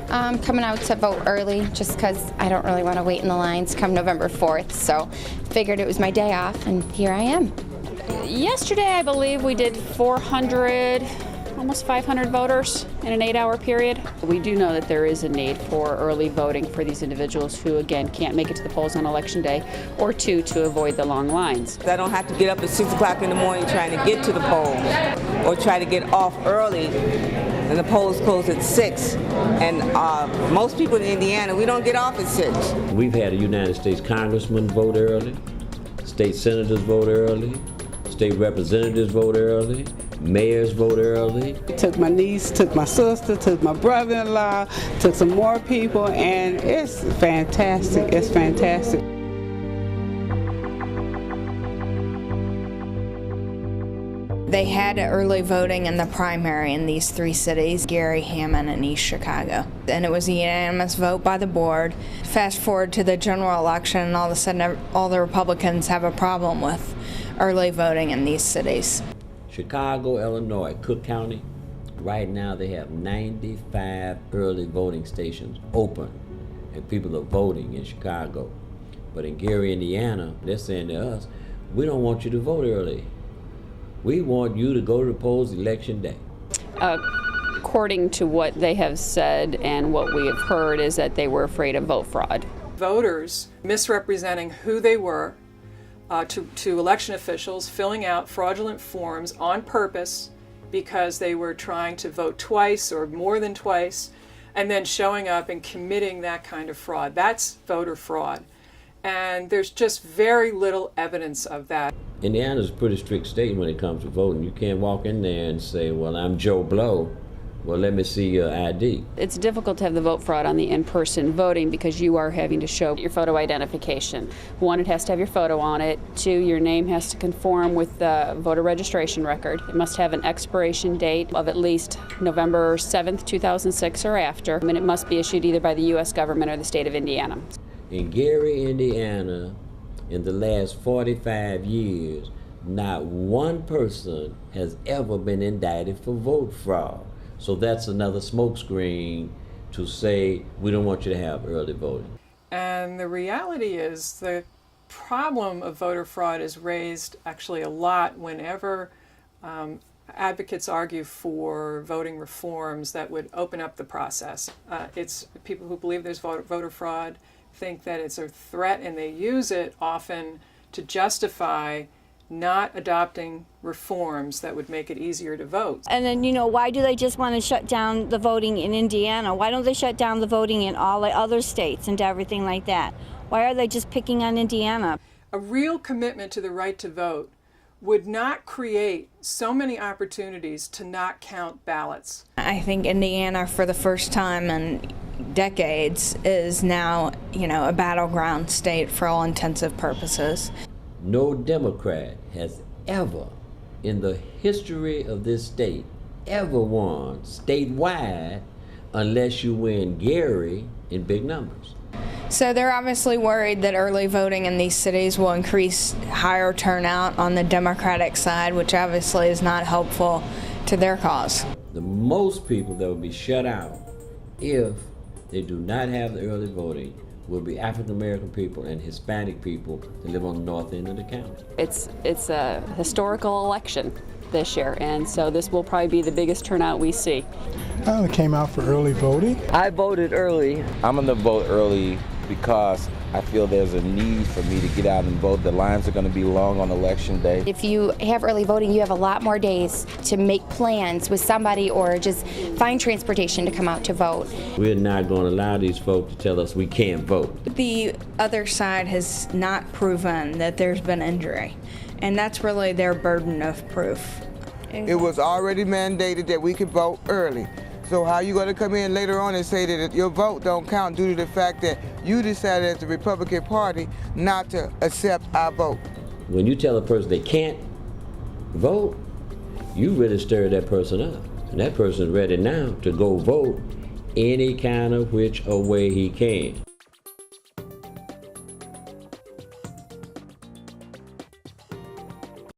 I'm coming out to vote early just because I don't really want to wait in the lines come November 4th, so figured it was my day off, and here I am. Yesterday, I believe we did 400, almost 500 voters in an 8-hour period. We do know that there is a need for early voting for these individuals who, again, can't make it to the polls on Election Day, or to avoid the long lines. I don't have to get up at 6 o'clock in the morning trying to get to the polls, or try to get off early, and the polls close at 6. And most people in Indiana, we don't get off at 6. We've had a United States congressman vote early, state senators vote early, state representatives vote early, mayors vote early. Took my niece, took my sister, took my brother-in-law, took some more people, and it's fantastic. It's fantastic. They had early voting in the primary in these 3 cities, Gary, Hammond, and East Chicago. And it was a unanimous vote by the board. Fast forward to the general election, and all of a sudden all the Republicans have a problem with early voting in these cities. Chicago, Illinois, Cook County, right now they have 95 early voting stations open, and people are voting in Chicago. But in Gary, Indiana, they're saying to us, we don't want you to vote early. We want you to go to the polls Election Day. According to what they have said and what we have heard is that they were afraid of vote fraud. Voters misrepresenting who they were to election officials, filling out fraudulent forms on purpose because they were trying to vote twice or more than twice, and then showing up and committing that kind of fraud. That's voter fraud. And there's just very little evidence of that. Indiana's a pretty strict state when it comes to voting. You can't walk in there and say, well, I'm Joe Blow. Well, let me see your ID. It's difficult to have the vote fraud on the in-person voting because you are having to show your photo identification. 1, it has to have your photo on it. 2, your name has to conform with the voter registration record. It must have an expiration date of at least November 7th, 2006 or after. And it must be issued either by the U.S. government or the state of Indiana. In Gary, Indiana, in the last 45 years, not one person has ever been indicted for vote fraud. So that's another smokescreen to say we don't want you to have early voting. And the reality is the problem of voter fraud is raised actually a lot whenever advocates argue for voting reforms that would open up the process. It's people who believe there's voter fraud think that it's a threat, and they use it often to justify not adopting reforms that would make it easier to vote. And then, why do they just want to shut down the voting in Indiana? Why don't they shut down the voting in all the other states and everything like that? Why are they just picking on Indiana? A real commitment to the right to vote would not create so many opportunities to not count ballots. I think Indiana, for the first time in decades, is now, a battleground state for all intensive purposes. No Democrat has ever, in the history of this state, ever won statewide unless you win Gary in big numbers. So they're obviously worried that early voting in these cities will increase higher turnout on the Democratic side, which obviously is not helpful to their cause. The most people that will be shut out if they do not have the early voting will be African American people and Hispanic people that live on the north end of the county. It's a historical election this year, and so this will probably be the biggest turnout we see. I came out for early voting. I voted early. I'm going to vote early because I feel there's a need for me to get out and vote. The lines are going to be long on Election Day. If you have early voting, you have a lot more days to make plans with somebody or just find transportation to come out to vote. We're not going to allow these folks to tell us we can't vote. The other side has not proven that there's been injury, and that's really their burden of proof. It was already mandated that we could vote early. So how are you going to come in later on and say that your vote don't count due to the fact that you decided as the Republican Party not to accept our vote? When you tell a person they can't vote, you really stir that person up. And that person is ready now to go vote any kind of which way he can.